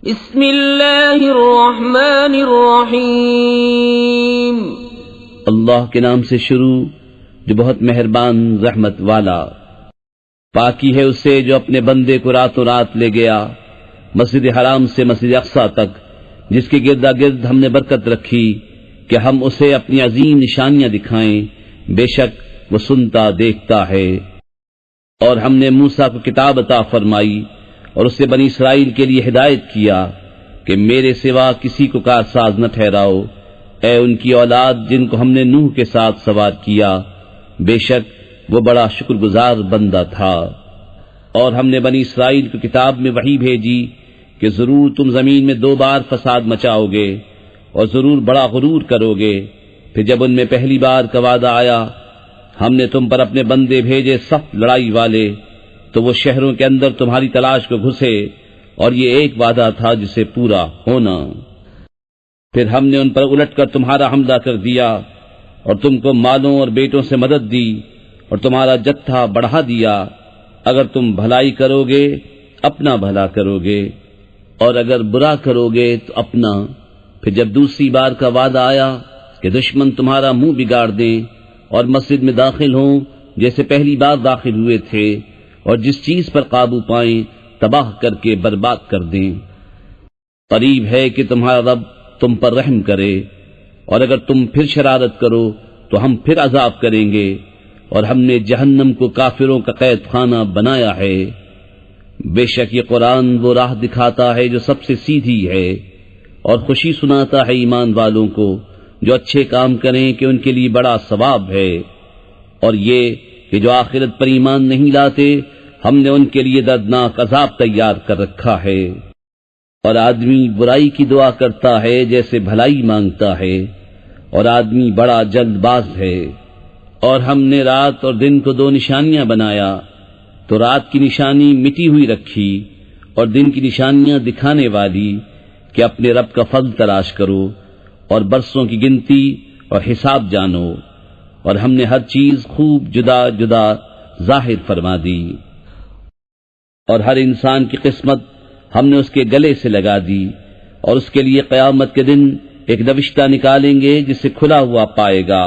بسم اللہ الرحمن الرحیم۔ اللہ کے نام سے شروع جو بہت مہربان رحمت والا۔ پاکی ہے اسے جو اپنے بندے کو راتوں رات لے گیا مسجد حرام سے مسجد اقصی تک، جس کے گردا گرد ہم نے برکت رکھی کہ ہم اسے اپنی عظیم نشانیاں دکھائیں، بے شک وہ سنتا دیکھتا ہے۔ اور ہم نے موسیٰ کو کتاب عطا فرمائی اور اسے بنی اسرائیل کے لیے ہدایت کیا کہ میرے سوا کسی کو کارساز نہ ٹھہراؤ، اے ان کی اولاد جن کو ہم نے نوح کے ساتھ سوار کیا، بے شک وہ بڑا شکر گزار بندہ تھا۔ اور ہم نے بنی اسرائیل کو کتاب میں وحی بھیجی کہ ضرور تم زمین میں 2 بار فساد مچاؤ گے اور ضرور بڑا غرور کرو گے۔ پھر جب ان میں پہلی بار کا وعدہ آیا، ہم نے تم پر اپنے بندے بھیجے سخت لڑائی والے، تو وہ شہروں کے اندر تمہاری تلاش کو گھسے، اور یہ ایک وعدہ تھا جسے پورا ہونا۔ پھر ہم نے ان پر الٹ کر تمہارا حملہ کر دیا اور تم کو مالوں اور بیٹوں سے مدد دی اور تمہارا جتھا بڑھا دیا۔ اگر تم بھلائی کرو گے اپنا بھلا کرو گے، اور اگر برا کرو گے تو اپنا۔ پھر جب دوسری بار کا وعدہ آیا کہ دشمن تمہارا منہ بگاڑ دیں اور مسجد میں داخل ہوں جیسے پہلی بار داخل ہوئے تھے، اور جس چیز پر قابو پائیں تباہ کر کے برباد کر دیں، قریب ہے کہ تمہارا رب تم پر رحم کرے۔ اور اگر تم پھر شرارت کرو تو ہم پھر عذاب کریں گے، اور ہم نے جہنم کو کافروں کا قید خانہ بنایا ہے۔ بے شک یہ قرآن وہ راہ دکھاتا ہے جو سب سے سیدھی ہے، اور خوشی سناتا ہے ایمان والوں کو جو اچھے کام کریں کہ ان کے لیے بڑا ثواب ہے۔ اور یہ کہ جو آخرت پر ایمان نہیں لاتے ہم نے ان کے لیے دردناک عذاب تیار کر رکھا ہے۔ اور آدمی برائی کی دعا کرتا ہے جیسے بھلائی مانگتا ہے، اور آدمی بڑا جلد باز ہے۔ اور ہم نے رات اور دن کو 2 نشانیاں بنایا، تو رات کی نشانی مٹی ہوئی رکھی اور دن کی نشانیاں دکھانے والی کہ اپنے رب کا فضل تلاش کرو اور برسوں کی گنتی اور حساب جانو۔ اور ہم نے ہر چیز خوب جدا جدا ظاہر فرما دی، اور ہر انسان کی قسمت ہم نے اس کے گلے سے لگا دی، اور اس کے لیے قیامت کے دن ایک نوشتہ نکالیں گے جسے کھلا ہوا پائے گا۔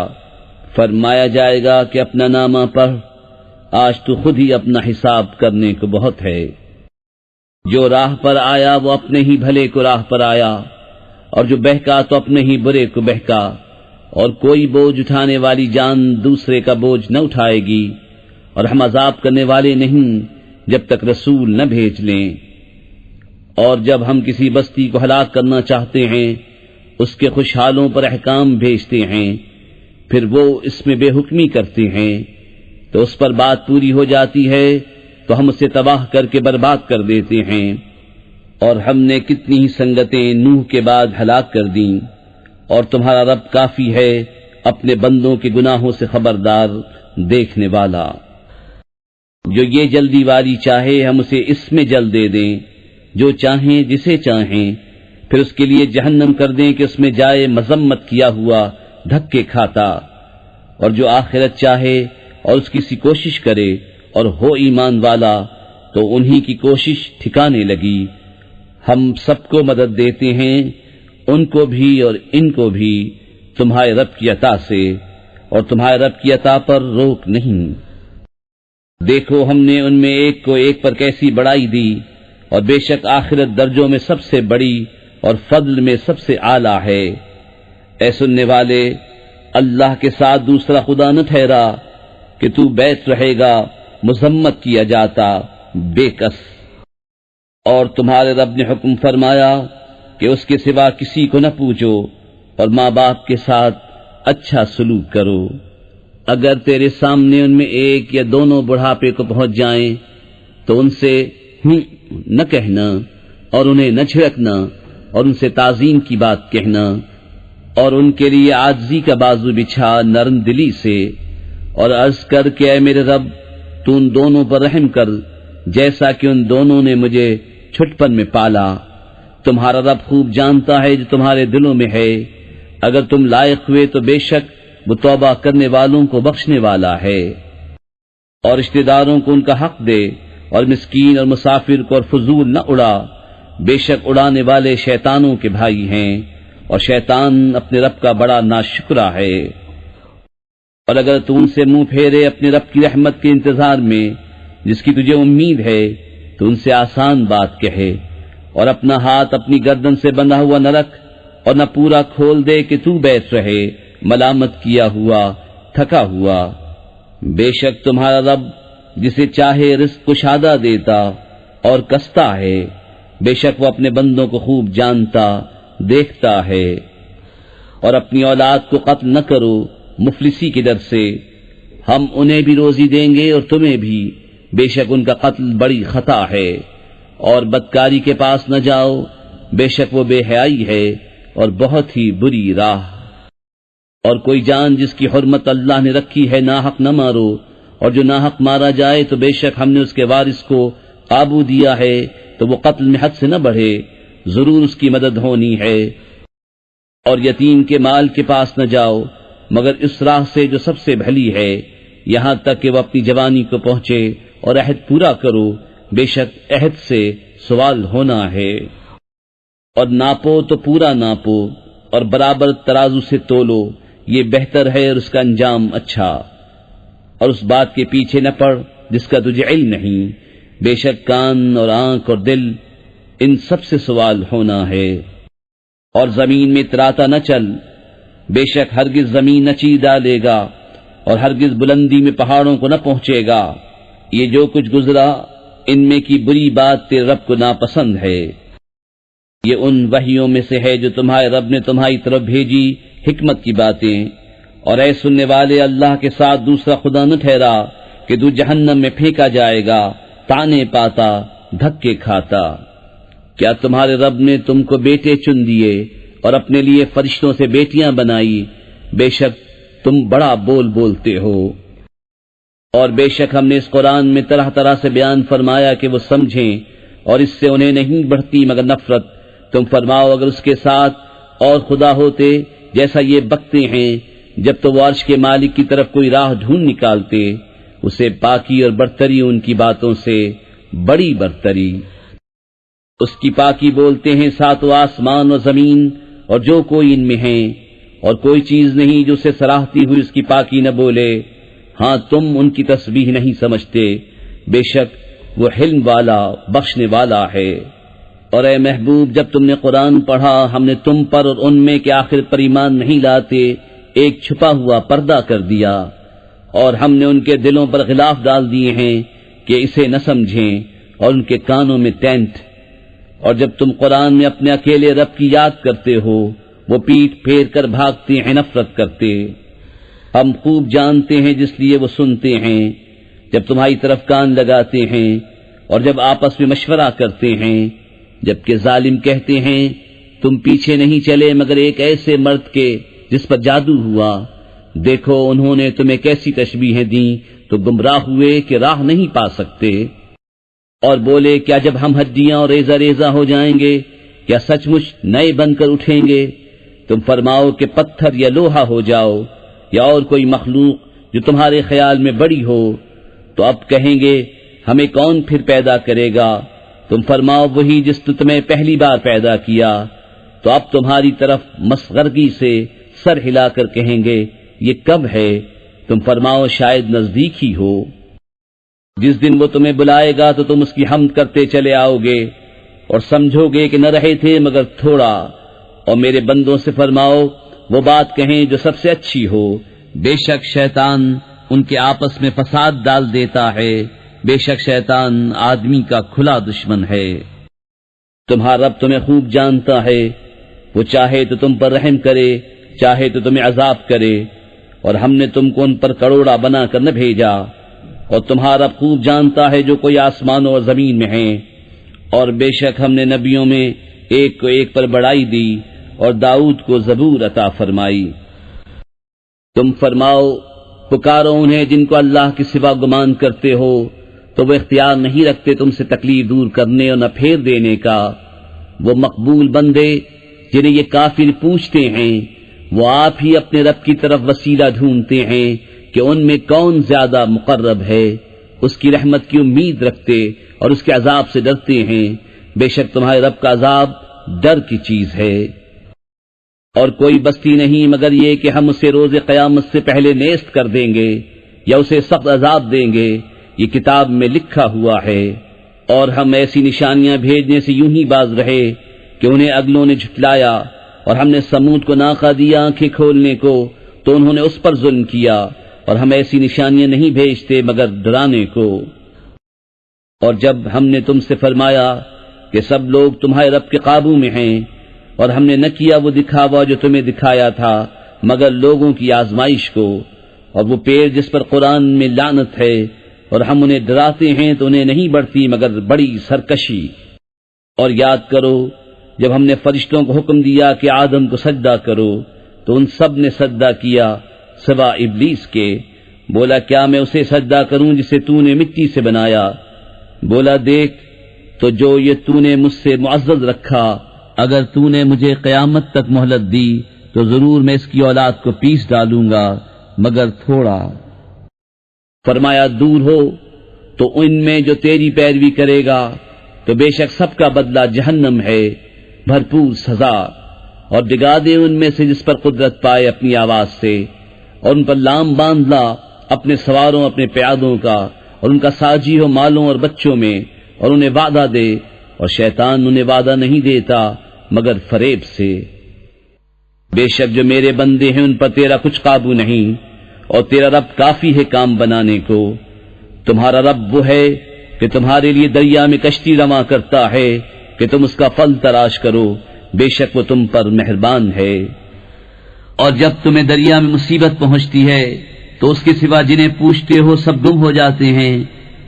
فرمایا جائے گا کہ اپنا نامہ پڑھ، آج تو خود ہی اپنا حساب کرنے کو بہت ہے۔ جو راہ پر آیا وہ اپنے ہی بھلے کو راہ پر آیا، اور جو بہکا تو اپنے ہی برے کو بہکا۔ اور کوئی بوجھ اٹھانے والی جان دوسرے کا بوجھ نہ اٹھائے گی، اور ہم عذاب کرنے والے نہیں جب تک رسول نہ بھیج لیں۔ اور جب ہم کسی بستی کو ہلاک کرنا چاہتے ہیں اس کے خوشحالوں پر احکام بھیجتے ہیں، پھر وہ اس میں بے حکمی کرتے ہیں، تو اس پر بات پوری ہو جاتی ہے تو ہم اسے تباہ کر کے برباد کر دیتے ہیں۔ اور ہم نے کتنی ہی سنگتیں نوح کے بعد ہلاک کر دیں، اور تمہارا رب کافی ہے اپنے بندوں کے گناہوں سے خبردار دیکھنے والا۔ جو یہ جلدی والی چاہے ہم اسے اس میں جل دے دیں، جو چاہیں جسے چاہیں، پھر اس کے لیے جہنم کر دیں کہ اس میں جائے مذمت کیا ہوا دھکے کھاتا۔ اور جو آخرت چاہے اور اس کی سی کوشش کرے اور ہو ایمان والا تو انہی کی کوشش ٹھکانے لگی۔ ہم سب کو مدد دیتے ہیں، ان کو بھی اور ان کو بھی، تمہارے رب کی عطا سے، اور تمہارے رب کی عطا پر روک نہیں۔ دیکھو ہم نے ان میں ایک کو ایک پر کیسی بڑائی دی، اور بے شک آخرت درجوں میں سب سے بڑی اور فضل میں سب سے اعلیٰ ہے۔ اے سننے والے، اللہ کے ساتھ دوسرا خدا نہ ٹھہرا کہ تو بیت رہے گا مذمت کیا جاتا بے کس۔ اور تمہارے رب نے حکم فرمایا کہ اس کے سوا کسی کو نہ پوچھو، اور ماں باپ کے ساتھ اچھا سلوک کرو۔ اگر تیرے سامنے ان میں ایک یا دونوں بڑھاپے کو پہنچ جائیں تو ان سے نہ کہنا اور انہیں نہ جھڑکنا، اور ان سے تعظیم کی بات کہنا، اور ان کے لیے عاجزی کا بازو بچھا نرم دلی سے، اور عرض کر کہ اے میرے رب تو ان دونوں پر رحم کر جیسا کہ ان دونوں نے مجھے چھٹپن میں پالا۔ تمہارا رب خوب جانتا ہے جو تمہارے دلوں میں ہے، اگر تم لائق ہوئے تو بے شک وہ توبہ کرنے والوں کو بخشنے والا ہے۔ اور رشتہ داروں کو ان کا حق دے، اور مسکین اور مسافر کو اور فضول نہ اڑا، بے شک اڑانے والے شیطانوں کے بھائی ہیں، اور شیطان اپنے رب کا بڑا ناشکرا ہے۔ اور اگر تو ان سے منہ پھیرے اپنے رب کی رحمت کے انتظار میں جس کی تجھے امید ہے تو ان سے آسان بات کہے، اور اپنا ہاتھ اپنی گردن سے بندھا ہوا نہ رکھ اور نہ پورا کھول دے کہ تو بیٹھ رہے ملامت کیا ہوا تھکا ہوا۔ بے شک تمہارا رب جسے چاہے رزق کشادہ دیتا اور کستا ہے، بے شک وہ اپنے بندوں کو خوب جانتا دیکھتا ہے۔ اور اپنی اولاد کو قتل نہ کرو مفلسی کے ڈر سے، ہم انہیں بھی روزی دیں گے اور تمہیں بھی، بے شک ان کا قتل بڑی خطا ہے۔ اور بدکاری کے پاس نہ جاؤ، بے شک وہ بے حیائی ہے اور بہت ہی بری راہ۔ اور کوئی جان جس کی حرمت اللہ نے رکھی ہے ناحق نہ مارو، اور جو ناحق مارا جائے تو بے شک ہم نے اس کے وارث کو قابو دیا ہے تو وہ قتل میں حد سے نہ بڑھے، ضرور اس کی مدد ہونی ہے۔ اور یتیم کے مال کے پاس نہ جاؤ مگر اس راہ سے جو سب سے بھلی ہے، یہاں تک کہ وہ اپنی جوانی کو پہنچے، اور عہد پورا کرو، بے شک عہد سے سوال ہونا ہے۔ اور ناپو تو پورا ناپو، اور برابر ترازو سے تولو، یہ بہتر ہے اور اس کا انجام اچھا۔ اور اس بات کے پیچھے نہ پڑ جس کا تجھے علم نہیں، بے شک کان اور آنکھ اور دل ان سب سے سوال ہونا ہے۔ اور زمین میں اتراتا نہ چل، بے شک ہرگز زمین نہ چیر ڈالے گا، اور ہرگز بلندی میں پہاڑوں کو نہ پہنچے گا۔ یہ جو کچھ گزرا ان میں کی بری بات تیرے رب کو ناپسند ہے۔ یہ ان وحیوں میں سے ہے جو تمہارے رب نے تمہاری طرف بھیجی، حکمت کی باتیں۔ اور اے سننے والے، اللہ کے ساتھ دوسرا خدا نہ ٹھہرا کہ تو جہنم میں پھینکا جائے گا، تانے پاتا دھکے کھاتا۔ کیا تمہارے رب نے تم کو بیٹے چن دیے اور اپنے لیے فرشتوں سے بیٹیاں بنائی؟ بے شک تم بڑا بول بولتے ہو۔ اور بے شک ہم نے اس قرآن میں طرح طرح سے بیان فرمایا کہ وہ سمجھیں، اور اس سے انہیں نہیں بڑھتی مگر نفرت۔ تم فرماؤ اگر اس کے ساتھ اور خدا ہوتے جیسا یہ بکتے ہیں، جب تو وہ عرش کے مالک کی طرف کوئی راہ ڈھونڈ نکالتے، اسے پاکی اور برتری ان کی باتوں سے بڑی برتری۔ اس کی پاکی بولتے ہیں ساتوں آسمان اور زمین اور جو کوئی ان میں ہیں، اور کوئی چیز نہیں جو اسے سراہتی ہوئی اس کی پاکی نہ بولے۔ ہاں تم ان کی تسبیح نہیں سمجھتے، بے شک وہ حلم والا بخشنے والا ہے۔ اور اے محبوب، جب تم نے قرآن پڑھا ہم نے تم پر اور ان میں کہ آخر پر ایمان نہیں لاتے ایک چھپا ہوا پردہ کر دیا، اور ہم نے ان کے دلوں پر غلاف ڈال دیے ہیں کہ اسے نہ سمجھیں، اور ان کے کانوں میں ٹینٹ۔ اور جب تم قرآن میں اپنے اکیلے رب کی یاد کرتے ہو وہ پیٹھ پھیر کر بھاگتے ہیں، نفرت کرتے۔ ہم خوب جانتے ہیں جس لیے وہ سنتے ہیں جب تمہاری طرف کان لگاتے ہیں، اور جب آپس میں مشورہ کرتے ہیں، جبکہ ظالم کہتے ہیں تم پیچھے نہیں چلے مگر ایک ایسے مرد کے جس پر جادو ہوا۔ دیکھو انہوں نے تمہیں کیسی تشبیہیں دیں تو گمراہ ہوئے کہ راہ نہیں پا سکتے۔ اور بولے کیا جب ہم ہڈیاں اور ریزہ ریزہ ہو جائیں گے کیا سچ مچ نئے بن کر اٹھیں گے؟ تم فرماؤ کہ پتھر یا لوہا ہو جاؤ یا اور کوئی مخلوق جو تمہارے خیال میں بڑی ہو، تو اب کہیں گے ہمیں کون پھر پیدا کرے گا؟ تم فرماؤ وہی جس نے تمہیں پہلی بار پیدا کیا۔ تو اب تمہاری طرف مسخرگی سے سر ہلا کر کہیں گے یہ کب ہے؟ تم فرماؤ شاید نزدیک ہی ہو۔ جس دن وہ تمہیں بلائے گا تو تم اس کی حمد کرتے چلے آؤ گے اور سمجھو گے کہ نہ رہے تھے مگر تھوڑا۔ اور میرے بندوں سے فرماؤ وہ بات کہیں جو سب سے اچھی ہو، بے شک شیطان ان کے آپس میں فساد ڈال دیتا ہے، بے شک شیطان آدمی کا کھلا دشمن ہے۔ تمہارا رب تمہیں خوب جانتا ہے، وہ چاہے تو تم پر رحم کرے، چاہے تو تمہیں عذاب کرے، اور ہم نے تم کو ان پر کروڑا بنا کر نہ بھیجا۔ اور تمہارا رب خوب جانتا ہے جو کوئی آسمانوں اور زمین میں ہیں۔ اور بے شک ہم نے نبیوں میں ایک کو ایک پر بڑائی دی اور داؤد کو زبور عطا فرمائی۔ تم فرماؤ پکارو انہیں جن کو اللہ کے سوا گمان کرتے ہو، تو وہ اختیار نہیں رکھتے تم سے تکلیف دور کرنے اور نہ پھیر دینے کا۔ وہ مقبول بندے جنہیں یہ کافر پوچھتے ہیں، وہ آپ ہی اپنے رب کی طرف وسیلہ ڈھونڈتے ہیں کہ ان میں کون زیادہ مقرب ہے، اس کی رحمت کی امید رکھتے اور اس کے عذاب سے ڈرتے ہیں۔ بے شک تمہارے رب کا عذاب ڈر کی چیز ہے۔ اور کوئی بستی نہیں مگر یہ کہ ہم اسے روز قیامت سے پہلے نیست کر دیں گے یا اسے سخت عذاب دیں گے، یہ کتاب میں لکھا ہوا ہے۔ اور ہم ایسی نشانیاں بھیجنے سے یوں ہی باز رہے کہ انہیں اگلوں نے جھٹلایا، اور ہم نے سمود کو ناقہ دیا آنکھیں کھولنے کو تو انہوں نے اس پر ظلم کیا، اور ہم ایسی نشانیاں نہیں بھیجتے مگر ڈرانے کو۔ اور جب ہم نے تم سے فرمایا کہ سب لوگ تمہارے رب کے قابو میں ہیں، اور ہم نے نہ کیا وہ دکھاوا جو تمہیں دکھایا تھا مگر لوگوں کی آزمائش کو، اور وہ پیڑ جس پر قرآن میں لعنت ہے، اور ہم انہیں ڈراتے ہیں تو انہیں نہیں بڑھتی مگر بڑی سرکشی۔ اور یاد کرو جب ہم نے فرشتوں کو حکم دیا کہ آدم کو سجدہ کرو تو ان سب نے سجدہ کیا سوا ابلیس کے۔ بولا کیا میں اسے سجدہ کروں جسے تو نے مٹی سے بنایا؟ بولا دیکھ تو جو یہ تو نے مجھ سے معزز رکھا، اگر تو نے مجھے قیامت تک مہلت دی تو ضرور میں اس کی اولاد کو پیس ڈالوں گا مگر تھوڑا۔ فرمایا دور ہو تو ان میں جو تیری پیروی کرے گا تو بے شک سب کا بدلہ جہنم ہے، بھرپور سزا۔ اور ڈگا دے ان میں سے جس پر قدرت پائے اپنی آواز سے، اور ان پر لام باندھ لا اپنے سواروں اپنے پیادوں کا، اور ان کا ساجی ہو مالوں اور بچوں میں، اور انہیں وعدہ دے، اور شیطان انہیں وعدہ نہیں دیتا مگر فریب سے۔ بے شک جو میرے بندے ہیں ان پر تیرا کچھ قابو نہیں، اور تیرا رب کافی ہے کام بنانے کو۔ تمہارا رب وہ ہے کہ تمہارے لیے دریا میں کشتی رواں کرتا ہے کہ تم اس کا پھل تلاش کرو، بے شک وہ تم پر مہربان ہے۔ اور جب تمہیں دریا میں مصیبت پہنچتی ہے تو اس کے سوا جنہیں پوچھتے ہو سب گم ہو جاتے ہیں،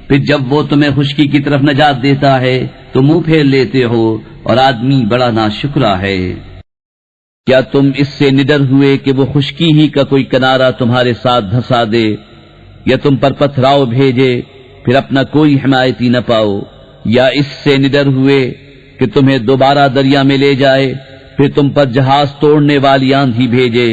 پھر جب وہ تمہیں خشکی کی طرف نجات دیتا ہے تو منہ پھیر لیتے ہو، اور آدمی بڑا ناشکرا ہے۔ کیا تم اس سے نڈر ہوئے کہ وہ خشکی ہی کا کوئی کنارہ تمہارے ساتھ دھسا دے، یا تم پر پتھراؤ بھیجے پھر اپنا کوئی حمایتی نہ پاؤ، یا اس سے نڈر ہوئے کہ تمہیں دوبارہ دریا میں لے جائے پھر تم پر جہاز توڑنے والی آندھی بھیجے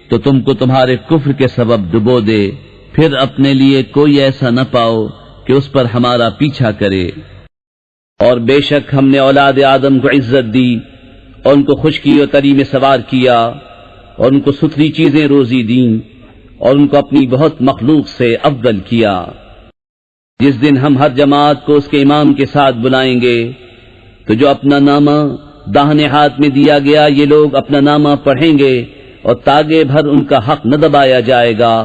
تو تم کو تمہارے کفر کے سبب ڈبو دے، پھر اپنے لیے کوئی ایسا نہ پاؤ کہ اس پر ہمارا پیچھا کرے۔ اور بے شک ہم نے اولاد آدم کو عزت دی، اور ان کو خشکی اور تری میں سوار کیا، اور ان کو ستھری چیزیں روزی دیں، اور ان کو اپنی بہت مخلوق سے افضل کیا۔ جس دن ہم ہر جماعت کو اس کے امام کے ساتھ بلائیں گے تو جو اپنا نامہ داہنے ہاتھ میں دیا گیا یہ لوگ اپنا نامہ پڑھیں گے، اور تاگے بھر ان کا حق نہ دبایا جائے گا،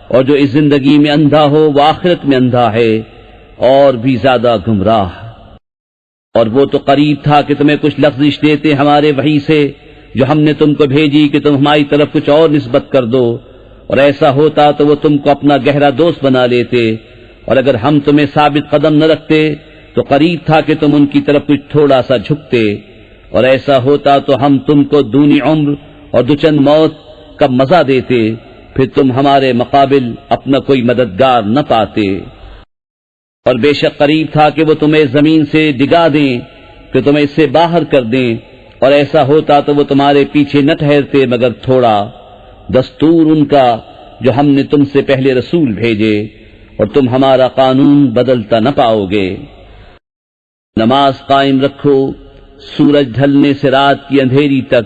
اور جو اس زندگی میں اندھا ہو وہ آخرت میں اندھا ہے اور بھی زیادہ گمراہ۔ اور وہ تو قریب تھا کہ تمہیں کچھ لغزش دیتے ہمارے وحی سے جو ہم نے تم کو بھیجی کہ تم ہماری طرف کچھ اور نسبت کر دو، اور ایسا ہوتا تو وہ تم کو اپنا گہرا دوست بنا لیتے، اور اگر ہم تمہیں ثابت قدم نہ رکھتے تو قریب تھا کہ تم ان کی طرف کچھ تھوڑا سا جھکتے، اور ایسا ہوتا تو ہم تم کو دونی عمر اور دوچند موت کا مزہ دیتے، پھر تم ہمارے مقابل اپنا کوئی مددگار نہ پاتے۔ اور بے شک قریب تھا کہ وہ تمہیں زمین سے ڈگا دیں کہ تمہیں اس سے باہر کر دیں، اور ایسا ہوتا تو وہ تمہارے پیچھے نہ ٹھہرتے مگر تھوڑا، دستور ان کا جو ہم نے تم سے پہلے رسول بھیجے، اور تم ہمارا قانون بدلتا نہ پاؤ گے۔ نماز قائم رکھو سورج ڈھلنے سے رات کی اندھیری تک،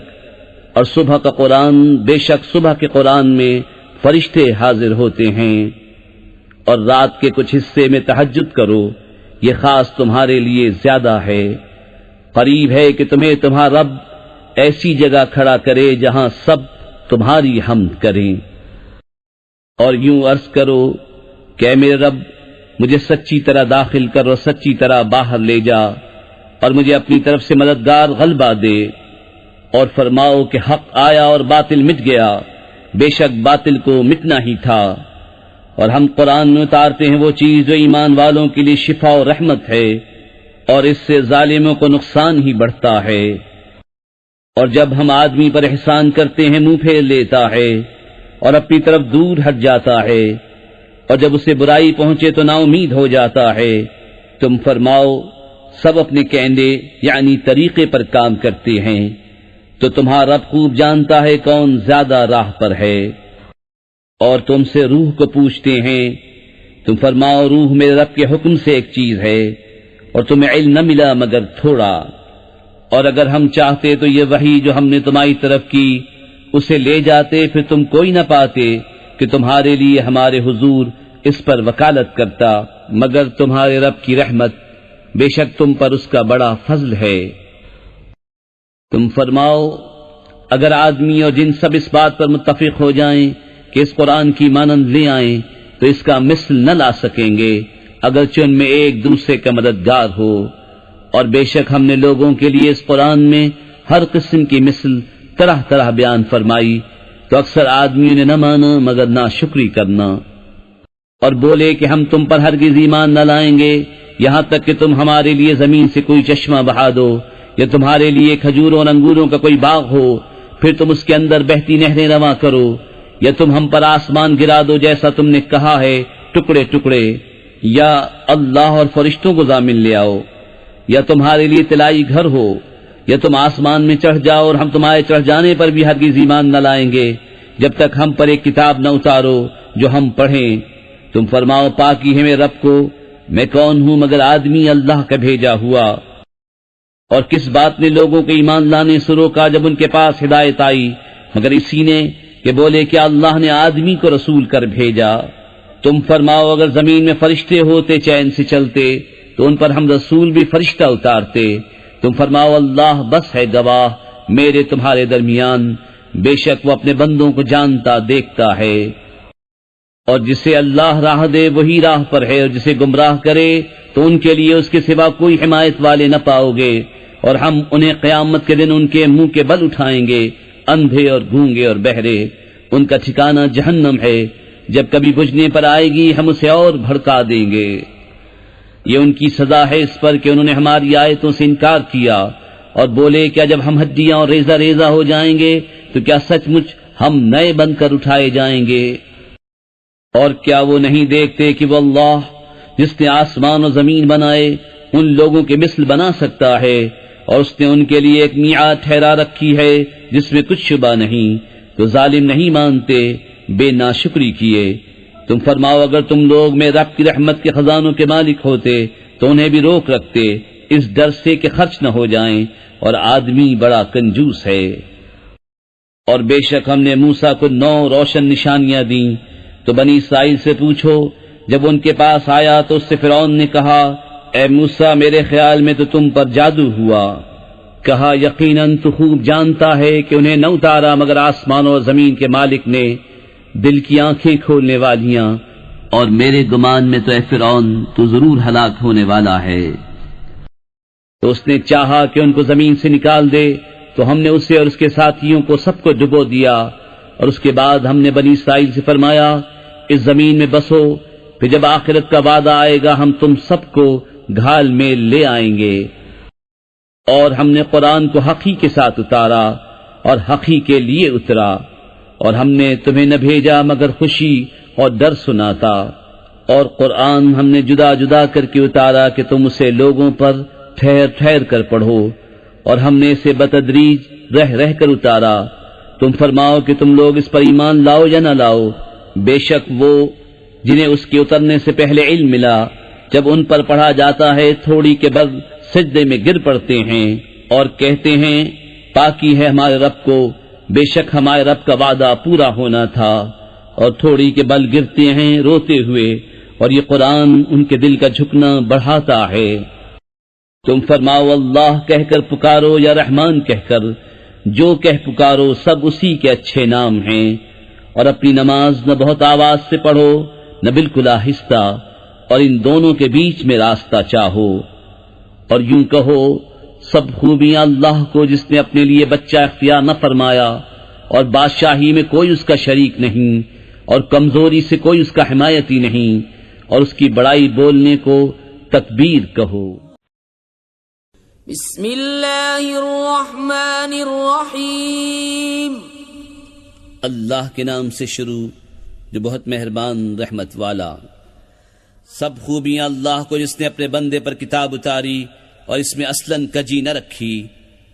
اور صبح کا قرآن، بے شک صبح کے قرآن میں فرشتے حاضر ہوتے ہیں، اور رات کے کچھ حصے میں تہجد کرو، یہ خاص تمہارے لیے زیادہ ہے۔ قریب ہے کہ تمہیں تمہارا رب ایسی جگہ کھڑا کرے جہاں سب تمہاری حمد کریں، اور یوں عرض کرو کہ اے میرے رب مجھے سچی طرح داخل کر اور سچی طرح باہر لے جا، اور مجھے اپنی طرف سے مددگار غلبہ دے، اور فرماؤ کہ حق آیا اور باطل مٹ گیا، بے شک باطل کو مٹنا ہی تھا۔ اور ہم قرآن میں اتارتے ہیں وہ چیز جو ایمان والوں کے لیے شفا و رحمت ہے، اور اس سے ظالموں کو نقصان ہی بڑھتا ہے۔ اور جب ہم آدمی پر احسان کرتے ہیں منہ پھیر لیتا ہے اور اپنی طرف دور ہٹ جاتا ہے، اور جب اسے برائی پہنچے تو نا امید ہو جاتا ہے۔ تم فرماؤ سب اپنے کینڈے یعنی طریقے پر کام کرتے ہیں، تو تمہارا رب خوب جانتا ہے کون زیادہ راہ پر ہے۔ اور تم سے روح کو پوچھتے ہیں، تم فرماؤ روح میرے رب کے حکم سے ایک چیز ہے، اور تمہیں علم نہ ملا مگر تھوڑا. اور اگر ہم چاہتے تو یہ وحی جو ہم نے تمہاری طرف کی اسے لے جاتے، پھر تم کوئی نہ پاتے کہ تمہارے لیے ہمارے حضور اس پر وکالت کرتا، مگر تمہارے رب کی رحمت، بے شک تم پر اس کا بڑا فضل ہے. تم فرماؤ اگر آدمی اور جن سب اس بات پر متفق ہو جائیں کہ اس قرآن کی مانند لے آئیں تو اس کا مثل نہ لا سکیں گے، اگرچہ ان میں ایک دوسرے کا مددگار ہو. اور بے شک ہم نے لوگوں کے لیے اس قرآن میں ہر قسم کی مثل طرح طرح بیان فرمائی، تو اکثر آدمیوں نے نہ مانا مگر ناشکری کرنا. اور بولے کہ ہم تم پر ہرگز ایمان نہ لائیں گے یہاں تک کہ تم ہمارے لیے زمین سے کوئی چشمہ بہا دو، یا تمہارے لیے کھجوروں اور انگوروں کا کوئی باغ ہو پھر تم اس کے اندر بہتی نہریں رواں کرو، یا تم ہم پر آسمان گرا دو جیسا تم نے کہا ہے ٹکڑے ٹکڑے، یا اللہ اور فرشتوں کو ضامن لے آؤ، یا تمہارے لیے طلائی گھر ہو، یا تم آسمان میں چڑھ جاؤ اور ہم تمہارے چڑھ جانے پر بھی ہرگز ایمان نہ لائیں گے جب تک ہم پر ایک کتاب نہ اتارو جو ہم پڑھیں. تم فرماؤ پاکی ہے میرے رب کو، میں کون ہوں مگر آدمی اللہ کا بھیجا ہوا. اور کس بات نے لوگوں کے ایمان لانے سے روکا جب ان کے پاس ہدایت آئی، مگر اسی نے کہ بولے کہ اللہ نے آدمی کو رسول کر بھیجا. تم فرماؤ اگر زمین میں فرشتے ہوتے چین سے چلتے تو ان پر ہم رسول بھی فرشتہ اتارتے. تم فرماؤ اللہ بس ہے گواہ میرے تمہارے درمیان، بے شک وہ اپنے بندوں کو جانتا دیکھتا ہے. اور جسے اللہ راہ دے وہی راہ پر ہے، اور جسے گمراہ کرے تو ان کے لیے اس کے سوا کوئی حمایت والے نہ پاؤ گے. اور ہم انہیں قیامت کے دن ان کے منہ کے بل اٹھائیں گے، اندھے اور گونگے اور بہرے. ان کا ٹھکانہ جہنم ہے، جب کبھی بجھنے پر آئے گی ہم اسے اور بھڑکا دیں گے. یہ ان کی سزا ہے اس پر کہ انہوں نے ہماری آیتوں سے انکار کیا اور بولے کیا جب ہم ہڈیاں اور ریزہ ریزہ ہو جائیں گے تو کیا سچ مچ ہم نئے بن کر اٹھائے جائیں گے. اور کیا وہ نہیں دیکھتے کہ وہ اللہ جس نے آسمان و زمین بنائے ان لوگوں کے مثل بنا سکتا ہے، اور اس نے ان کے لیے ایک میعاد ٹھہرا رکھی ہے جس میں کچھ شبہ نہیں. تو ظالم نہیں مانتے، بے ناشکری کیے. تم فرماؤ اگر تم لوگ میں رب کی رحمت کے خزانوں کے مالک ہوتے تو انہیں بھی روک رکھتے اس ڈر سے کہ خرچ نہ ہو جائیں، اور آدمی بڑا کنجوس ہے. اور بے شک ہم نے موسیٰ کو 9 روشن نشانیاں دیں. تو بنی اسرائیل سے پوچھو جب ان کے پاس آیا تو اس سے فرعون نے کہا اے موسیٰ میرے خیال میں تو تم پر جادو ہوا. کہا یقیناً تو خوب جانتا ہے کہ انہیں نہ اتارا مگر آسمان اور زمین کے مالک نے، دل کی آنکھیں کھولنے والیاں. اور میرے گمان میں تو اے فرعون تو ضرور ہلاک ہونے والا ہے. تو اس نے چاہا کہ ان کو زمین سے نکال دے تو ہم نے اسے اور اس کے ساتھیوں کو سب کو ڈبو دیا. اور اس کے بعد ہم نے بنی اسرائیل سے فرمایا اس زمین میں بسو، پھر جب آخرت کا وعدہ آئے گا ہم تم سب کو گھال میں لے آئیں گے. اور ہم نے قرآن کو حقی کے ساتھ اتارا اور حقی کے لیے اترا. اور ہم نے تمہیں نہ بھیجا مگر خوشی اور ڈر سناتا. اور قرآن ہم نے جدا جدا کر کے اتارا کہ تم اسے لوگوں پر ٹھہر ٹھہر کر پڑھو. اور ہم نے اسے بتدریج رہ رہ کر اتارا. تم فرماؤ کہ تم لوگ اس پر ایمان لاؤ یا نہ لاؤ. بے شک وہ جنہیں اس کے اترنے سے پہلے علم ملا جب ان پر پڑھا جاتا ہے تھوڑی کے بعد سجدے میں گر پڑتے ہیں اور کہتے ہیں پاکی ہے ہمارے رب کو، بے شک ہمارے رب کا وعدہ پورا ہونا تھا. اور تھوڑی کے بل گرتے ہیں روتے ہوئے، اور یہ قرآن ان کے دل کا جھکنا بڑھاتا ہے. تم فرماؤ اللہ کہہ کر پکارو یا رحمان کہہ کر، جو کہہ پکارو سب اسی کے اچھے نام ہیں. اور اپنی نماز نہ بہت آواز سے پڑھو نہ بالکل آہستہ، اور ان دونوں کے بیچ میں راستہ چاہو. اور یوں کہو سب خوبیاں اللہ کو جس نے اپنے لیے بچہ اختیار نہ فرمایا، اور بادشاہی میں کوئی اس کا شریک نہیں، اور کمزوری سے کوئی اس کا حمایتی نہیں، اور اس کی بڑائی بولنے کو تکبیر کہو. بسم اللہ الرحمن الرحیم. اللہ کے نام سے شروع جو بہت مہربان رحمت والا. سب خوبیاں اللہ کو جس نے اپنے بندے پر کتاب اتاری اور اس میں اصلاً کجی نہ رکھی،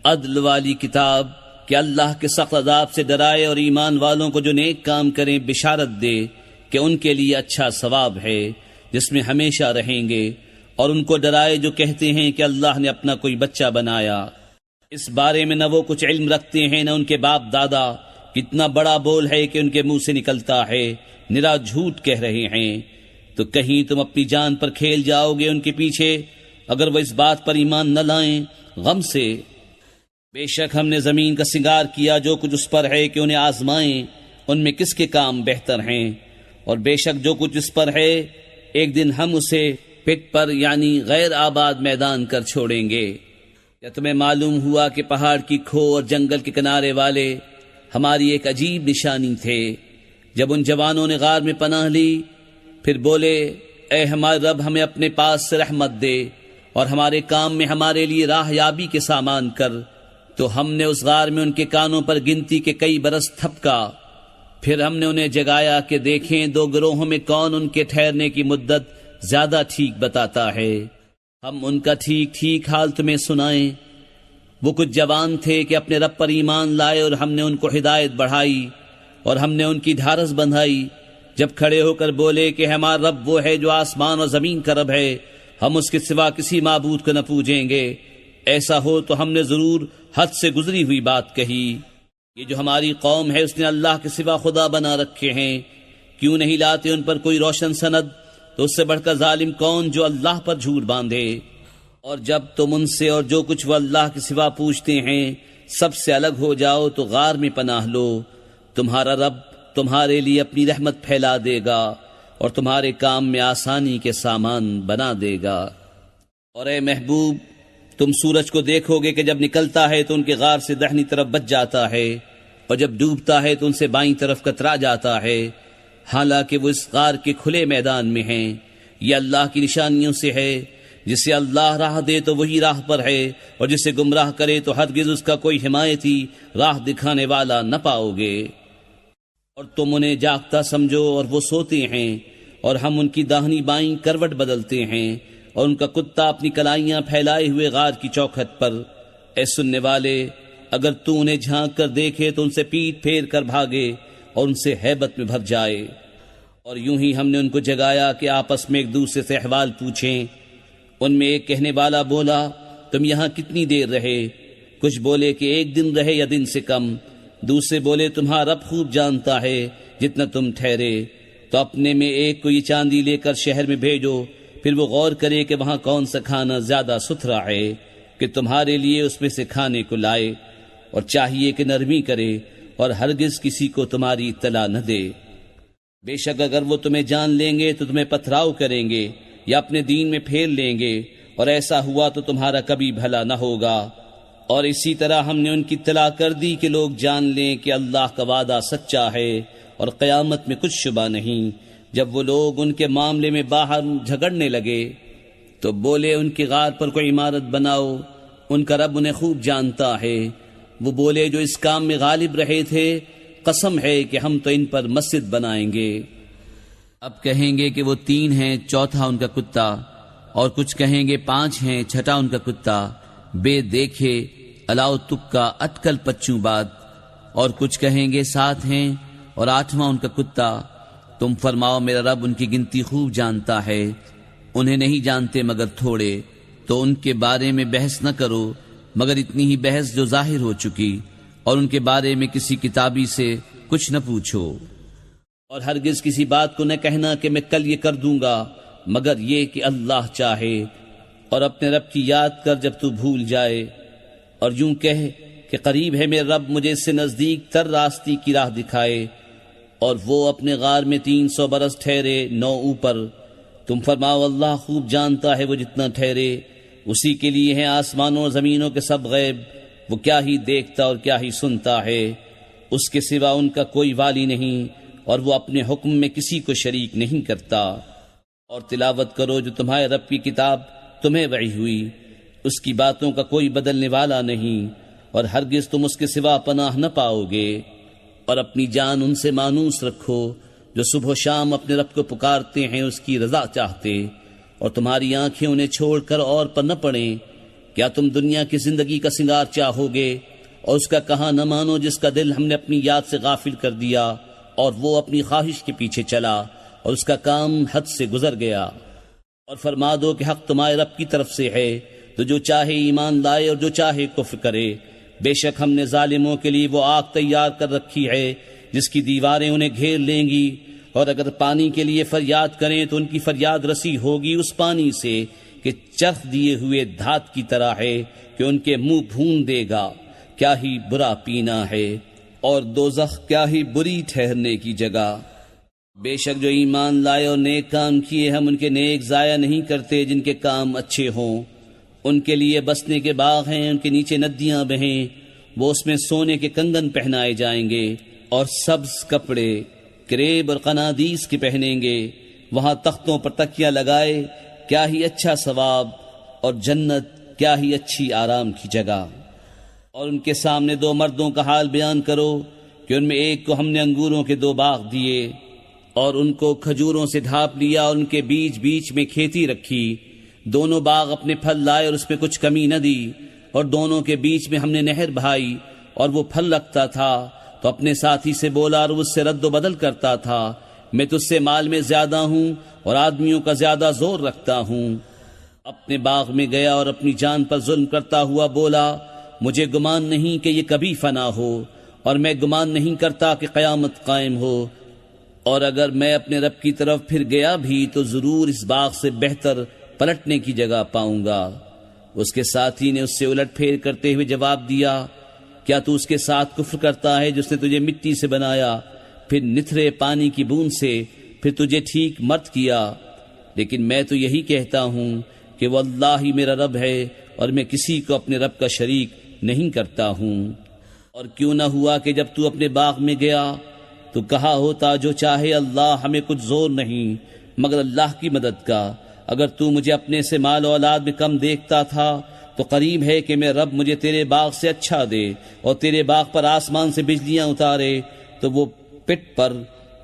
عدل والی کتاب کہ اللہ کے سخت عذاب سے ڈرائے اور ایمان والوں کو جو نیک کام کریں بشارت دے کہ ان کے لیے اچھا ثواب ہے جس میں ہمیشہ رہیں گے، اور ان کو ڈرائے جو کہتے ہیں کہ اللہ نے اپنا کوئی بچہ بنایا۔ اس بارے میں نہ وہ کچھ علم رکھتے ہیں نہ ان کے باپ دادا۔ کتنا بڑا بول ہے کہ ان کے منہ سے نکلتا ہے، نرا جھوٹ کہہ رہے ہیں۔ تو کہیں تم اپنی جان پر کھیل جاؤ گے ان کے پیچھے، اگر وہ اس بات پر ایمان نہ لائیں غم سے۔ بے شک ہم نے زمین کا سنگار کیا، جو کچھ اس پر ہے کہ انہیں آزمائیں ان میں کس کے کام بہتر ہیں، اور بے شک جو کچھ اس پر ہے ایک دن ہم اسے پٹ پر یعنی غیر آباد میدان کر چھوڑیں گے۔ کیا تمہیں معلوم ہوا کہ پہاڑ کی کھو اور جنگل کے کنارے والے ہماری ایک عجیب نشانی تھے؟ جب ان جوانوں نے غار میں پناہ لی پھر بولے اے ہمارے رب ہمیں اپنے پاس سے رحمت دے اور ہمارے کام میں ہمارے لیے راہ یابی کے سامان کر، تو ہم نے اس غار میں ان کے کانوں پر گنتی کے کئی برس تھپکا۔ پھر ہم نے انہیں جگایا کہ دیکھیں دو گروہوں میں کون ان کے ٹھہرنے کی مدت زیادہ ٹھیک بتاتا ہے۔ ہم ان کا ٹھیک ٹھیک حال تمہیں سنائیں۔ وہ کچھ جوان تھے کہ اپنے رب پر ایمان لائے اور ہم نے ان کو ہدایت بڑھائی اور ہم نے ان کی ڈھارس بندھائی، جب کھڑے ہو کر بولے کہ ہمارا رب وہ ہے جو آسمان اور زمین کا رب ہے، ہم اس کے سوا کسی معبود کو نہ پوجیں گے۔ ایسا ہو تو ہم نے ضرور حد سے گزری ہوئی بات کہی۔ یہ جو ہماری قوم ہے اس نے اللہ کے سوا خدا بنا رکھے ہیں، کیوں نہیں لاتے ان پر کوئی روشن سند؟ تو اس سے بڑھ کر ظالم کون جو اللہ پر جھوٹ باندھے؟ اور جب تم ان سے اور جو کچھ وہ اللہ کے سوا پوچھتے ہیں سب سے الگ ہو جاؤ تو غار میں پناہ لو، تمہارا رب تمہارے لیے اپنی رحمت پھیلا دے گا اور تمہارے کام میں آسانی کے سامان بنا دے گا۔ اور اے محبوب تم سورج کو دیکھو گے کہ جب نکلتا ہے تو ان کے غار سے دہنی طرف بچ جاتا ہے اور جب ڈوبتا ہے تو ان سے بائیں طرف کترا جاتا ہے، حالانکہ وہ اس غار کے کھلے میدان میں ہیں۔ یہ اللہ کی نشانیوں سے ہے، جسے اللہ راہ دے تو وہی راہ پر ہے اور جسے گمراہ کرے تو ہرگز اس کا کوئی حمایتی راہ دکھانے والا نہ پاؤ گے۔ اور تم انہیں جاگتا سمجھو اور وہ سوتے ہیں، اور ہم ان کی داہنی بائیں کروٹ بدلتے ہیں اور ان کا کتا اپنی کلائیاں پھیلائے ہوئے غار کی چوکھٹ پر۔ اے سننے والے اگر تو انہیں جھانک کر دیکھے تو ان سے پیٹ پھیر کر بھاگے اور ان سے ہیبت میں بھر جائے۔ اور یوں ہی ہم نے ان کو جگایا کہ آپس میں ایک دوسرے سے احوال پوچھیں۔ ان میں ایک کہنے والا بولا تم یہاں کتنی دیر رہے؟ کچھ بولے کہ ایک دن رہے یا دن سے کم۔ دوسرے بولے تمہارا رب خوب جانتا ہے جتنا تم ٹھہرے، تو اپنے میں ایک کو یہ چاندی لے کر شہر میں بھیجو، پھر وہ غور کرے کہ وہاں کون سا کھانا زیادہ ستھرا ہے کہ تمہارے لیے اس میں سے کھانے کو لائے، اور چاہیے کہ نرمی کرے اور ہرگز کسی کو تمہاری اطلاع نہ دے۔ بے شک اگر وہ تمہیں جان لیں گے تو تمہیں پتھراؤ کریں گے یا اپنے دین میں پھیر لیں گے، اور ایسا ہوا تو تمہارا کبھی بھلا نہ ہوگا۔ اور اسی طرح ہم نے ان کی اطلاع کر دی کہ لوگ جان لیں کہ اللہ کا وعدہ سچا ہے اور قیامت میں کچھ شبہ نہیں۔ جب وہ لوگ ان کے معاملے میں باہر جھگڑنے لگے تو بولے ان کی غار پر کوئی عمارت بناؤ، ان کا رب انہیں خوب جانتا ہے۔ وہ بولے جو اس کام میں غالب رہے تھے قسم ہے کہ ہم تو ان پر مسجد بنائیں گے۔ اب کہیں گے کہ وہ 3 ہیں، چوتھا ان کا کتا، اور کچھ کہیں گے 5 ہیں، چھٹا ان کا کتا، بے دیکھے الاؤ تکا اٹکل پچوں بات، اور کچھ کہیں گے 7 ہیں اور 8واں ان کا کتا۔ تم فرماؤ میرا رب ان کی گنتی خوب جانتا ہے، انہیں نہیں جانتے مگر تھوڑے، تو ان کے بارے میں بحث نہ کرو مگر اتنی ہی بحث جو ظاہر ہو چکی، اور ان کے بارے میں کسی کتابی سے کچھ نہ پوچھو، اور ہرگز کسی بات کو نہ کہنا کہ میں کل یہ کر دوں گا مگر یہ کہ اللہ چاہے، اور اپنے رب کی یاد کر جب تو بھول جائے، اور یوں کہہ کہ قریب ہے میرے رب مجھے اس سے نزدیک تر راستی کی راہ دکھائے، اور وہ اپنے غار میں 300 برس ٹھہرے 9 اوپر۔ تم فرماؤ اللہ خوب جانتا ہے وہ جتنا ٹھہرے، اسی کے لیے ہیں آسمانوں اور زمینوں کے سب غیب، وہ کیا ہی دیکھتا اور کیا ہی سنتا ہے، اس کے سوا ان کا کوئی والی نہیں، اور وہ اپنے حکم میں کسی کو شریک نہیں کرتا۔ اور تلاوت کرو جو تمہارے رب کی کتاب تمہیں وحی ہوئی، اس کی باتوں کا کوئی بدلنے والا نہیں، اور ہرگز تم اس کے سوا پناہ نہ پاؤ گے۔ اور اپنی جان ان سے مانوس رکھو جو صبح و شام اپنے رب کو پکارتے ہیں اس کی رضا چاہتے، اور تمہاری آنکھیں انہیں چھوڑ کر اور پر نہ پڑیں۔ کیا تم دنیا کی زندگی کا سنگار چاہو گے اور اس کا کہاں نہ مانو جس کا دل ہم نے اپنی یاد سے غافل کر دیا، اور وہ اپنی خواہش کے پیچھے چلا اور اس کا کام حد سے گزر گیا۔ اور فرما دو کہ حق تمہارے رب کی طرف سے ہے، تو جو چاہے ایمان لائے اور جو چاہے کفر کرے۔ بے شک ہم نے ظالموں کے لیے وہ آگ تیار کر رکھی ہے جس کی دیواریں انہیں گھیر لیں گی، اور اگر پانی کے لیے فریاد کریں تو ان کی فریاد رسی ہوگی اس پانی سے کہ چرخ دیے ہوئے دھات کی طرح ہے کہ ان کے منہ بھون دے گا۔ کیا ہی برا پینا ہے، اور دوزخ کیا ہی بری ٹھہرنے کی جگہ۔ بے شک جو ایمان لائے اور نیک کام کیے، ہم ان کے نیک ضائع نہیں کرتے جن کے کام اچھے ہوں۔ ان کے لیے بسنے کے باغ ہیں، ان کے نیچے ندیاں بہیں، وہ اس میں سونے کے کنگن پہنائے جائیں گے اور سبز کپڑے کریب اور قنادیس کے پہنیں گے۔ وہاں تختوں پر تکیہ لگائے، کیا ہی اچھا ثواب، اور جنت کیا ہی اچھی آرام کی جگہ۔ اور ان کے سامنے دو مردوں کا حال بیان کرو کہ ان میں ایک کو ہم نے انگوروں کے 2 باغ دیے اور ان کو کھجوروں سے ڈھانپ لیا، اور ان کے بیچ بیچ میں کھیتی رکھی۔ دونوں باغ اپنے پھل لائے اور اس میں کچھ کمی نہ دی، اور دونوں کے بیچ میں ہم نے نہر بہائی، اور وہ پھل رکھتا تھا تو اپنے ساتھی سے بولا اور اس سے رد و بدل کرتا تھا، میں تجھ سے مال میں زیادہ ہوں اور آدمیوں کا زیادہ زور رکھتا ہوں۔ اپنے باغ میں گیا اور اپنی جان پر ظلم کرتا ہوا بولا، مجھے گمان نہیں کہ یہ کبھی فنا ہو، اور میں گمان نہیں کرتا کہ قیامت قائم ہو، اور اگر میں اپنے رب کی طرف پھر گیا بھی تو ضرور اس باغ سے بہتر پلٹنے کی جگہ پاؤں گا۔ اس کے ساتھی نے اس سے الٹ پھیر کرتے ہوئے جواب دیا، کیا تو اس کے ساتھ کفر کرتا ہے جس نے تجھے مٹی سے بنایا، پھر نتھرے پانی کی بوند سے، پھر تجھے ٹھیک مرد کیا؟ لیکن میں تو یہی کہتا ہوں کہ وہ اللہ ہی میرا رب ہے، اور میں کسی کو اپنے رب کا شریک نہیں کرتا ہوں۔ اور کیوں نہ ہوا کہ جب تو اپنے باغ میں گیا تو کہا ہوتا، جو چاہے اللہ، ہمیں کچھ زور نہیں مگر اللہ کی مدد کا۔ اگر تو مجھے اپنے سے مال و اولاد میں کم دیکھتا تھا تو قریب ہے کہ میں رب مجھے تیرے باغ سے اچھا دے، اور تیرے باغ پر آسمان سے بجلیاں اتارے تو وہ پٹ پر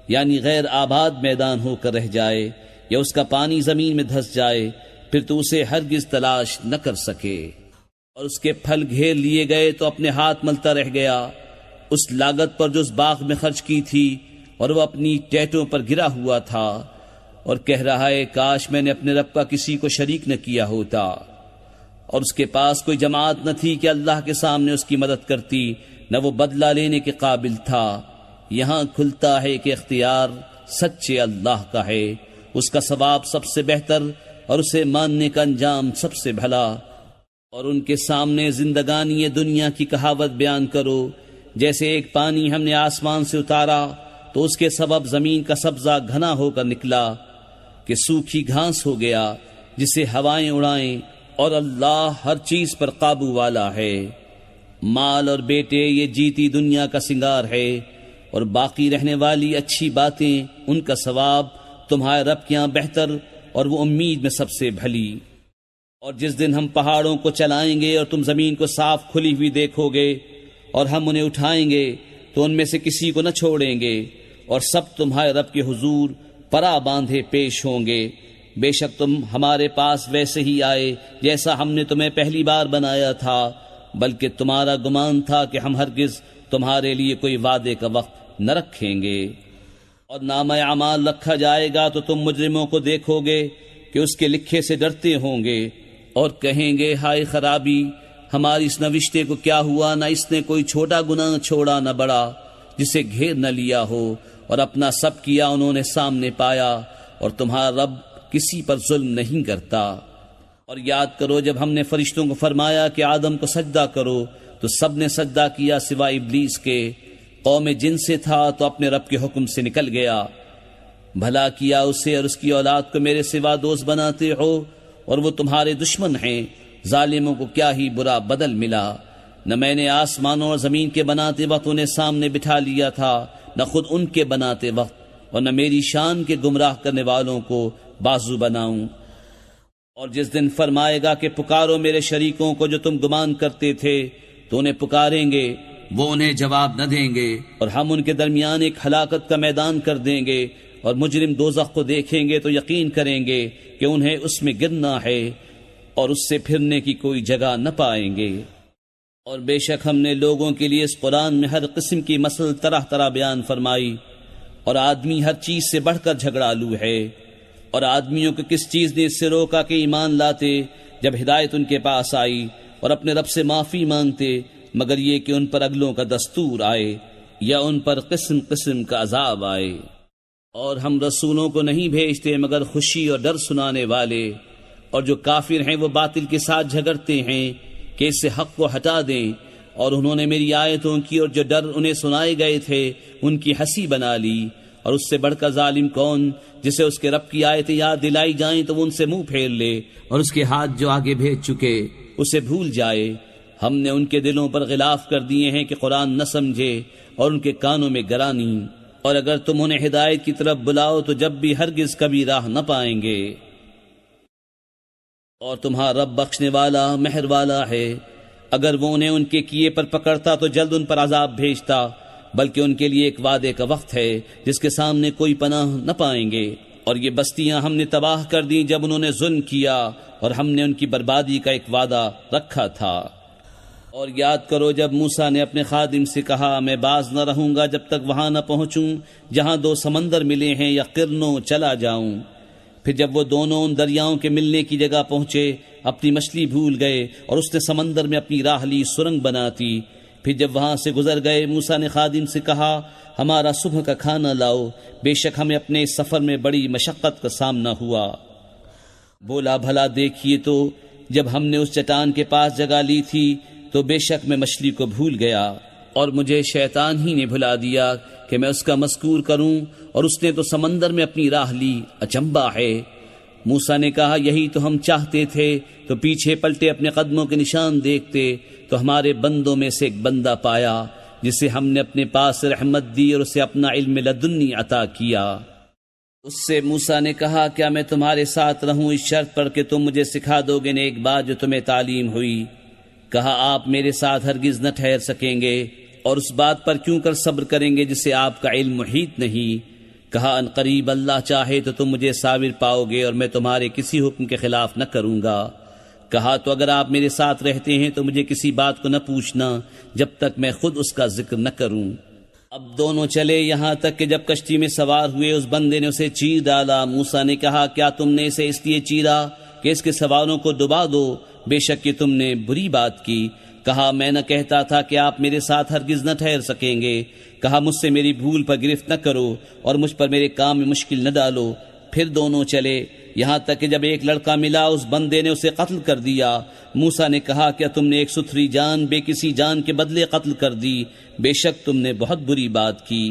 یعنی غیر آباد میدان ہو کر رہ جائے، یا اس کا پانی زمین میں دھس جائے، پھر تو اسے ہرگز تلاش نہ کر سکے۔ اور اس کے پھل گھیر لیے گئے تو اپنے ہاتھ ملتا رہ گیا اس لاگت پر جو اس باغ میں خرچ کی تھی، اور وہ اپنی ٹہنیوں پر گرا ہوا تھا، اور کہہ رہا ہے، کاش میں نے اپنے رب کا کسی کو شریک نہ کیا ہوتا۔ اور اس کے پاس کوئی جماعت نہ تھی کہ اللہ کے سامنے اس کی مدد کرتی، نہ وہ بدلہ لینے کے قابل تھا۔ یہاں کھلتا ہے کہ اختیار سچے اللہ کا ہے، اس کا ثواب سب سے بہتر، اور اسے ماننے کا انجام سب سے بھلا۔ اور ان کے سامنے زندگانی دنیا کی کہاوت بیان کرو، جیسے ایک پانی ہم نے آسمان سے اتارا تو اس کے سبب زمین کا سبزہ گھنا ہو کر نکلا کہ سوکھی گھاس ہو گیا جسے ہوائیں اڑائیں، اور اللہ ہر چیز پر قابو والا ہے۔ مال اور بیٹے یہ جیتی دنیا کا سنگار ہے، اور باقی رہنے والی اچھی باتیں ان کا ثواب تمہارے رب کے یہاں بہتر، اور وہ امید میں سب سے بھلی۔ اور جس دن ہم پہاڑوں کو چلائیں گے اور تم زمین کو صاف کھلی ہوئی دیکھو گے، اور ہم انہیں اٹھائیں گے تو ان میں سے کسی کو نہ چھوڑیں گے، اور سب تمہارے رب کے حضور پرا باندھے پیش ہوں گے۔ بے شک تم ہمارے پاس ویسے ہی آئے جیسا ہم نے تمہیں پہلی بار بنایا تھا، بلکہ تمہارا گمان تھا کہ ہم ہرگز تمہارے لیے کوئی وعدے کا وقت نہ رکھیں گے۔ اور نامہ اعمال رکھا جائے گا تو تم مجرموں کو دیکھو گے کہ اس کے لکھے سے ڈرتے ہوں گے، اور کہیں گے، ہائے خرابی، ہماری اس نوشتے کو کیا ہوا، نہ اس نے کوئی چھوٹا گناہ چھوڑا نہ بڑا جسے گھیر نہ لیا ہو، اور اپنا سب کیا انہوں نے سامنے پایا، اور تمہارا رب کسی پر ظلم نہیں کرتا۔ اور یاد کرو جب ہم نے فرشتوں کو فرمایا کہ آدم کو سجدہ کرو تو سب نے سجدہ کیا سوائے ابلیس کے، قوم جن سے تھا تو اپنے رب کے حکم سے نکل گیا۔ بھلا کیا اسے اور اس کی اولاد کو میرے سوا دوست بناتے ہو، اور وہ تمہارے دشمن ہیں۔ ظالموں کو کیا ہی برا بدل ملا۔ نہ میں نے آسمانوں اور زمین کے بناتے وقت انہیں سامنے بٹھا لیا تھا، نہ خود ان کے بناتے وقت، اور نہ میری شان کے گمراہ کرنے والوں کو بازو بناؤں۔ اور جس دن فرمائے گا کہ پکارو میرے شریکوں کو جو تم گمان کرتے تھے، تو انہیں پکاریں گے، وہ انہیں جواب نہ دیں گے، اور ہم ان کے درمیان ایک ہلاکت کا میدان کر دیں گے، اور مجرم دوزخ کو دیکھیں گے تو یقین کریں گے کہ انہیں اس میں گرنا ہے، اور اس سے پھرنے کی کوئی جگہ نہ پائیں گے۔ اور بے شک ہم نے لوگوں کے لیے اس قرآن میں ہر قسم کی مسل طرح طرح بیان فرمائی، اور آدمی ہر چیز سے بڑھ کر جھگڑالو ہے۔ اور آدمیوں کو کس چیز نے اس سے روکا کہ ایمان لاتے جب ہدایت ان کے پاس آئی اور اپنے رب سے معافی مانگتے، مگر یہ کہ ان پر اگلوں کا دستور آئے یا ان پر قسم قسم کا عذاب آئے۔ اور ہم رسولوں کو نہیں بھیجتے مگر خوشی اور ڈر سنانے والے، اور جو کافر ہیں وہ باطل کے ساتھ جھگڑتے ہیں کہ اس سے حق کو ہٹا دیں، اور انہوں نے میری آیتوں کی اور جو ڈر انہیں سنائے گئے تھے ان کی ہنسی بنا لی۔ اور اس سے بڑھ کر ظالم کون جسے اس کے رب کی آیتیں یاد دلائی جائیں تو وہ ان سے منہ پھیر لے، اور اس کے ہاتھ جو آگے بھیج چکے اسے بھول جائے۔ ہم نے ان کے دلوں پر غلاف کر دیے ہیں کہ قرآن نہ سمجھے، اور ان کے کانوں میں گرانی، اور اگر تم انہیں ہدایت کی طرف بلاؤ تو جب بھی ہرگز کبھی راہ نہ پائیں گے۔ اور تمہارا رب بخشنے والا مہر والا ہے، اگر وہ انہیں ان کے کیے پر پکڑتا تو جلد ان پر عذاب بھیجتا، بلکہ ان کے لیے ایک وعدے کا وقت ہے جس کے سامنے کوئی پناہ نہ پائیں گے۔ اور یہ بستیاں ہم نے تباہ کر دیں جب انہوں نے ظلم کیا، اور ہم نے ان کی بربادی کا ایک وعدہ رکھا تھا۔ اور یاد کرو جب موسیٰ نے اپنے خادم سے کہا میں باز نہ رہوں گا جب تک وہاں نہ پہنچوں جہاں دو سمندر ملے ہیں یا قرنوں چلا جاؤں۔ پھر جب وہ دونوں ان دریاؤں کے ملنے کی جگہ پہنچے اپنی مچھلی بھول گئے، اور اس نے سمندر میں اپنی راہ لی سرنگ بناتی۔ پھر جب وہاں سے گزر گئے موسیٰ نے خادم سے کہا ہمارا صبح کا کھانا لاؤ، بے شک ہمیں اپنے اس سفر میں بڑی مشقت کا سامنا ہوا۔ بولا بھلا دیکھیے تو جب ہم نے اس چٹان کے پاس جگہ لی تھی تو بے شک میں مچھلی کو بھول گیا، اور مجھے شیطان ہی نے بھلا دیا کہ میں اس کا مذکور کروں، اور اس نے تو سمندر میں اپنی راہ لی، اچنبا ہے۔ موسیٰ نے کہا یہی تو ہم چاہتے تھے، تو پیچھے پلٹے اپنے قدموں کے نشان دیکھتے تو ہمارے بندوں میں سے ایک بندہ پایا جسے ہم نے اپنے پاس رحمت دی اور اسے اپنا علم لدنی عطا کیا۔ اس سے موسیٰ نے کہا کیا میں تمہارے ساتھ رہوں اس شرط پر کہ تم مجھے سکھا دو گے ایک بات جو تمہیں تعلیم ہوئی؟ کہا آپ میرے ساتھ ہرگز نہ ٹھہر سکیں گے، اور اس بات پر کیوں کر صبر کریں گے جسے آپ کا علم محیط نہیں؟ کہا ان قریب اللہ چاہے تو تم مجھے صابر پاؤ گے اور میں تمہارے کسی حکم کے خلاف نہ کروں گا۔ کہا تو اگر آپ میرے ساتھ رہتے ہیں تو مجھے کسی بات کو نہ پوچھنا جب تک میں خود اس کا ذکر نہ کروں۔ اب دونوں چلے یہاں تک کہ جب کشتی میں سوار ہوئے اس بندے نے اسے چیر ڈالا۔ موسیٰ نے کہا کیا تم نے اسے اس لیے چیرا کہ اس کے سواروں کو ڈبا دو؟ بے شک کہ تم نے بری بات کی۔ کہا میں نہ کہتا تھا کہ آپ میرے ساتھ ہرگز نہ ٹھہر سکیں گے۔ کہا مجھ سے میری بھول پر گرفت نہ کرو اور مجھ پر میرے کام میں مشکل نہ ڈالو۔ پھر دونوں چلے یہاں تک کہ جب ایک لڑکا ملا اس بندے نے اسے قتل کر دیا۔ موسیٰ نے کہا کیا تم نے ایک ستھری جان بے کسی جان کے بدلے قتل کر دی؟ بے شک تم نے بہت بری بات کی۔